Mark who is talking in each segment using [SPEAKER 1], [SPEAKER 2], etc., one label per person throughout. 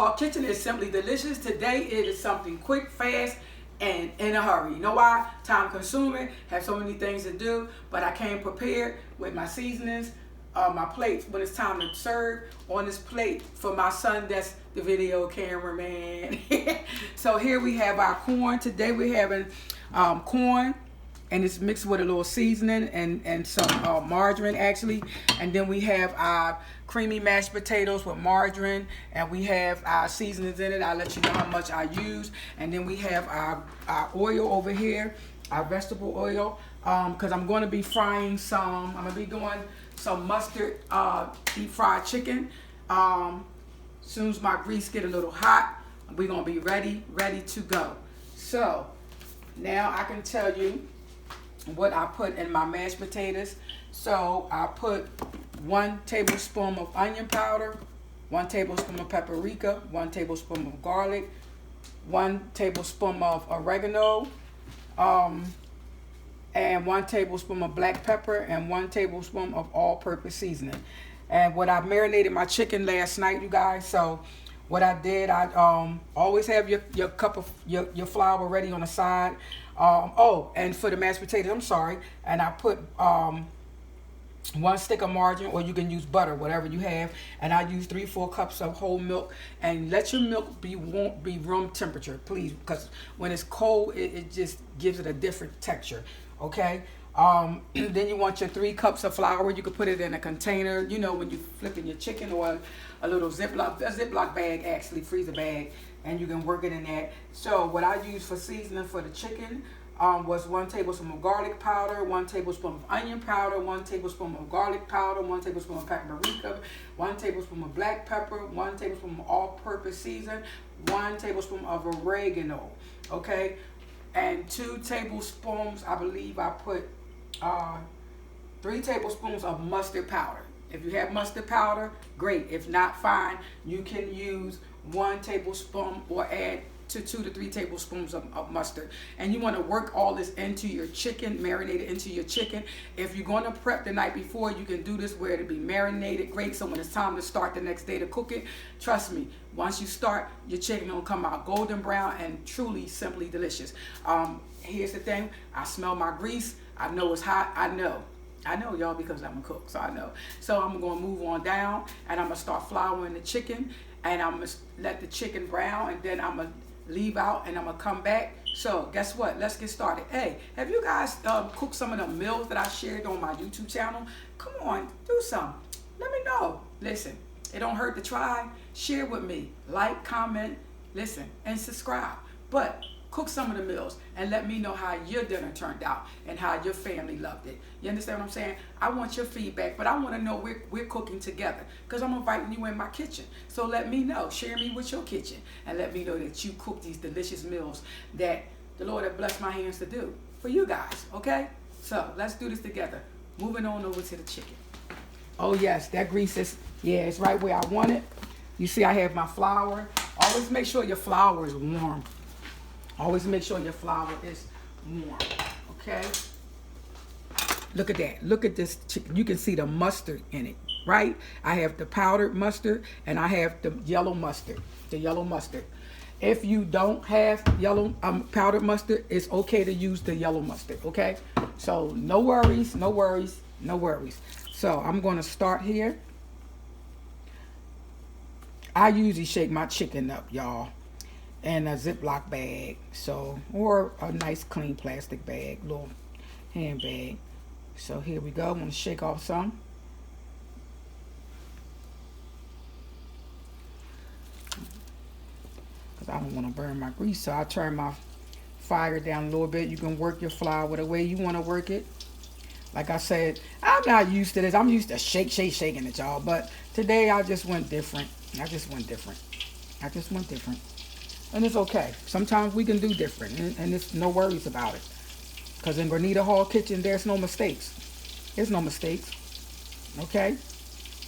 [SPEAKER 1] Hall Kitchen is simply delicious. Today it is something quick, fast, and in a hurry. You know why? Time consuming, have so many things to do, but I came prepared with my seasonings, my plate when it's time to serve on this plate for my son that's the video cameraman. So here we have our corn. Today we're having corn, and it's mixed with a little seasoning and some margarine actually. And then we have our creamy mashed potatoes with margarine, and we have our seasonings in it. I'll let you know how much I use. And then we have our oil over here, our vegetable oil, because I'm going to be frying some. I'm going to be doing some mustard deep fried chicken. As soon as my grease get a little hot, we're going to be ready to go. So now I can tell you what I put in my mashed potatoes. So I put 1 tablespoon of onion powder, 1 tablespoon of paprika, 1 tablespoon of garlic, 1 tablespoon of oregano, and 1 tablespoon of black pepper, and 1 tablespoon of all-purpose seasoning. And what I marinated my chicken last night, you guys. So what I did, I always have your cup of your flour ready on the side. Oh, and for the mashed potatoes, I'm sorry, and I put 1 stick of margarine, or you can use butter, whatever you have, and I use 3-4 cups of whole milk. And let your milk be room temperature, please, because when it's cold, it just gives it a different texture. Okay. Then you want your 3 cups of flour. You can put it in a container, you know, when you're flipping your chicken, or a little Ziploc bag, actually, freezer bag, and you can work it in that. So what I use for seasoning for the chicken was 1 tablespoon of garlic powder, 1 tablespoon of onion powder, 1 tablespoon of garlic powder, 1 tablespoon of paprika, 1 tablespoon of black pepper, 1 tablespoon of all-purpose season, 1 tablespoon of oregano, okay, and 2 tablespoons, I believe I put 3 tablespoons of mustard powder. If you have mustard powder, great. If not, fine. You can use 1 tablespoon or add to 2 to 3 tablespoons of mustard. And you want to work all this into your chicken, marinate it into your chicken. If you're going to prep the night before, you can do this where it'll be marinated great. So when it's time to start the next day to cook it, trust me, once you start, your chicken gonna come out golden brown and truly simply delicious. Here's the thing, I smell my grease. I know it's hot. I know y'all, because I'm a cook, so I know. So I'm gonna move on down, and I'm gonna start flouring the chicken, and I'm gonna let the chicken brown, and then I'm gonna leave out, and I'm gonna come back. So guess what? Let's get started. Hey, have you guys cooked some of the meals that I shared on my YouTube channel? Come on, do some. Let me know. Listen, it don't hurt to try. Share with me. Like, comment, listen, and subscribe. But cook some of the meals and let me know how your dinner turned out and how your family loved it. You understand what I'm saying? I want your feedback, but I want to know we're cooking together, because I'm inviting you in my kitchen. So let me know. Share me with your kitchen, and let me know that you cook these delicious meals that the Lord has blessed my hands to do for you guys, okay? So let's do this together. Moving on over to the chicken. Oh yes, that grease is, yeah, it's right where I want it. You see I have my flour. Always make sure your flour is warm. Always make sure your flour is warm, okay? Look at that. Look at this chicken. You can see the mustard in it, right? I have the powdered mustard, and I have the yellow mustard, If you don't have yellow powdered mustard, it's okay to use the yellow mustard, okay? So no worries. So I'm going to start here. I usually shake my chicken up, y'all, in a Ziploc bag, so, or a nice clean plastic bag, little hand bag. So here we go. I'm going to shake off some. Because I don't want to burn my grease, so I turn my fire down a little bit. You can work your flour the way you want to work it. Like I said, I'm not used to this. I'm used to shaking it, y'all. But today I just went different. I just went different. And it's okay. Sometimes we can do different, and it's no worries about it. Because in Grenita Hall Kitchen, there's no mistakes. There's no mistakes. Okay?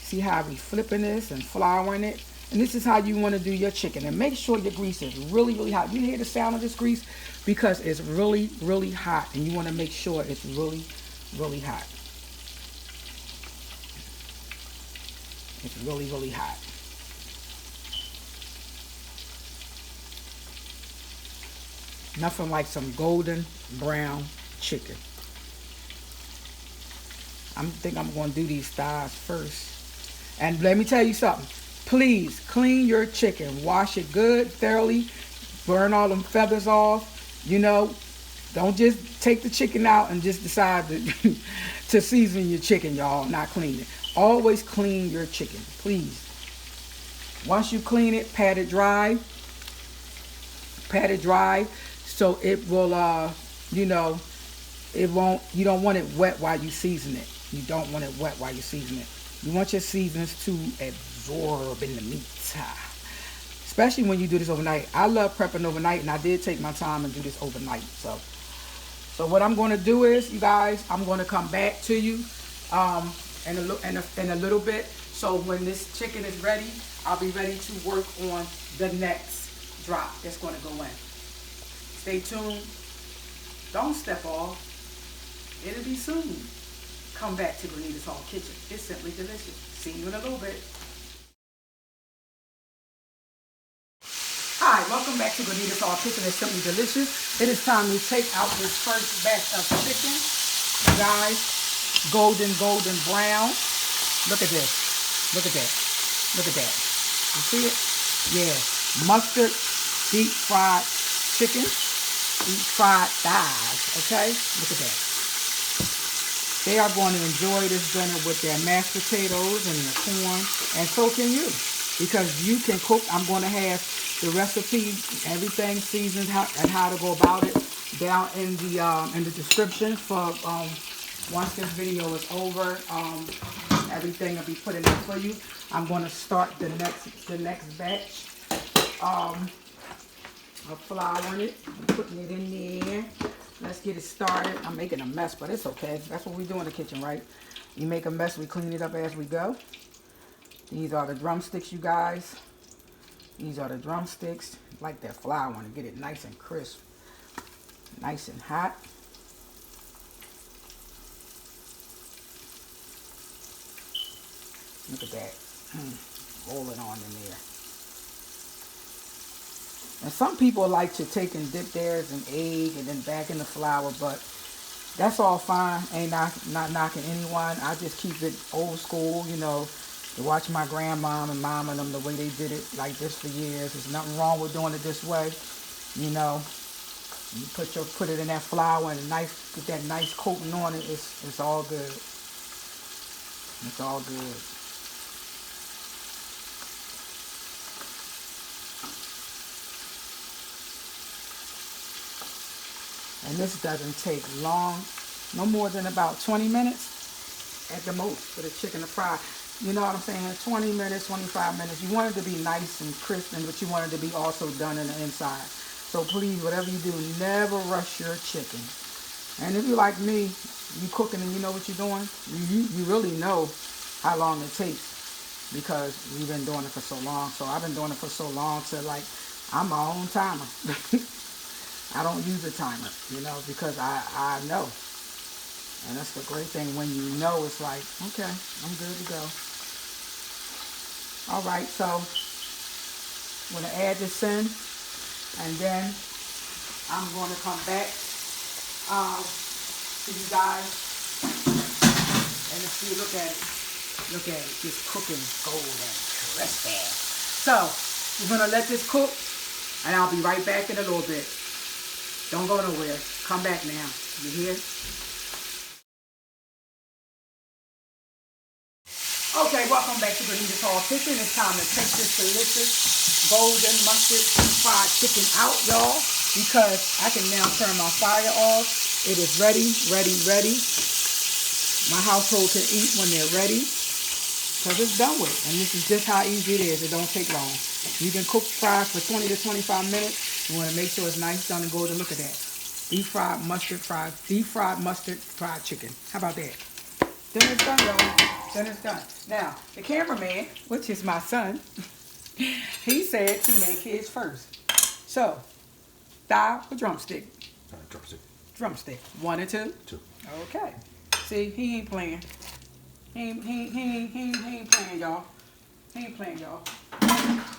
[SPEAKER 1] See how we flipping this and flouring it? And this is how you want to do your chicken. And make sure your grease is really, really hot. You hear the sound of this grease? Because it's really, really hot. And you want to make sure it's really, really hot. It's really, really hot. Nothing like some golden brown chicken. I think I'm going to do these thighs first. And let me tell you something. Please clean your chicken. Wash it good, thoroughly. Burn all them feathers off. You know, don't just take the chicken out and just decide to, to season your chicken, y'all. Not clean it. Always clean your chicken, please. Once you clean it, pat it dry. Pat it dry so it will, you know, it won't, you don't want it wet while you season it. You don't want it wet while you season it. You want your seasonings to absorb in the meat. Especially when you do this overnight. I love prepping overnight, and I did take my time and do this overnight. So what I'm going to do is, you guys, I'm going to come back to you in a little bit. So when this chicken is ready, I'll be ready to work on the next drop that's going to go in. Stay tuned. Don't step off. It'll be soon. Come back to Grenita Hall Kitchen. It's simply delicious. See you in a little bit. Hi, welcome back to Grenita Hall Kitchen. It's simply delicious. It is time to take out this first batch of chicken. You guys, golden brown. Look at this. Look at that. Look at that. You see it? Yeah. Mustard, deep fried chicken, deep fried thighs. Okay? Look at that. They are going to enjoy this dinner with their mashed potatoes and their corn, and so can you, because you can cook. I'm going to have the recipe, everything seasoned, and how to go about it down in the description for once this video is over. Everything will be put in there for you. I'm going to start the next batch of flour in it. I'm putting it in there. Let's get it started. I'm making a mess, but it's okay. That's what we do in the kitchen, right? You make a mess, we clean it up as we go. These are the drumsticks, you guys. These are the drumsticks. Like that flour, I want to get it nice and crisp. Nice and hot. Look at that. Roll it on in there. And some people like to take and dip theirs in egg and then back in the flour, but that's all fine. Ain't not knocking anyone. I just keep it old school, you know, to watch my grandma and mom and them the way they did it like this for years. There's nothing wrong with doing it this way, you know. You put it in that flour and get that nice coating on it. It's all good. It's all good. And this doesn't take long, no more than about 20 minutes at the most for the chicken to fry. You know what I'm saying? 20 minutes, 25 minutes. You want it to be nice and crisp, but you want it to be also done in the inside. So please, whatever you do, never rush your chicken. And if you're like me, you cooking and you know what you're doing, you really know how long it takes because you've been doing it for so long. So I've been doing it for so long to like, I'm my own timer. I don't use a timer, you know, because I know. And that's the great thing. When you know, it's like, okay, I'm good to go. All right, so I'm going to add this in. And then I'm going to come back to you guys. And if you look at it. Look at it. Just cooking golden crispy. So we're going to let this cook. And I'll be right back in a little bit. Don't go nowhere. Come back now. You hear? Okay, welcome back to Grenita Hall Kitchen. It's time to take this delicious golden mustard fried chicken out, y'all, because I can now turn my fire off. It is ready, ready, ready. My household can eat when they're ready because it's done with. And this is just how easy it is. It don't take long. You can cook fries for 20 to 25 minutes. You want to make sure it's nice, done, and golden. Look at that. Deep fried mustard fried chicken. How about that? Dinner's done, y'all. Dinner's done. Now, the cameraman, which is my son, he said to make his first. So, thigh or drumstick?
[SPEAKER 2] Drumstick.
[SPEAKER 1] Drumstick. 1 and 2?
[SPEAKER 2] 2.
[SPEAKER 1] Okay. See, he ain't playing. He ain't playing, y'all. He ain't playing, y'all.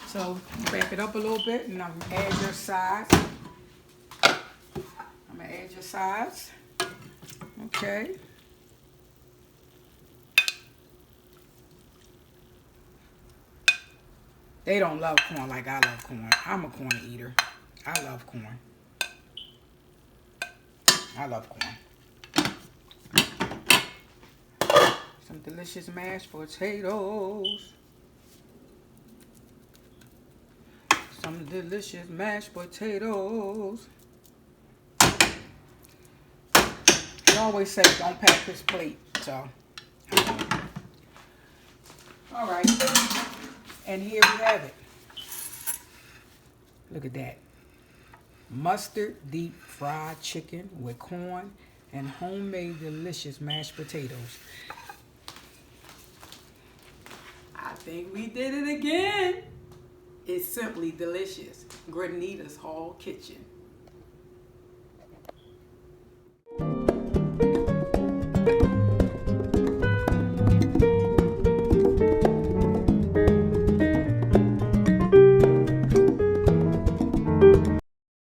[SPEAKER 1] So, back it up a little bit, and I'm going to add your sides. I'm gonna add your sides. Okay. They don't love corn like I love corn. I'm a corn eater. I love corn. I love corn. Some delicious mashed potatoes. Some delicious mashed potatoes. I always say don't pack this plate, so. All right. And here we have it. Look at that. Mustard deep fried chicken with corn and homemade delicious mashed potatoes. I think we did it again. It's simply delicious. Grenita's Hall Kitchen.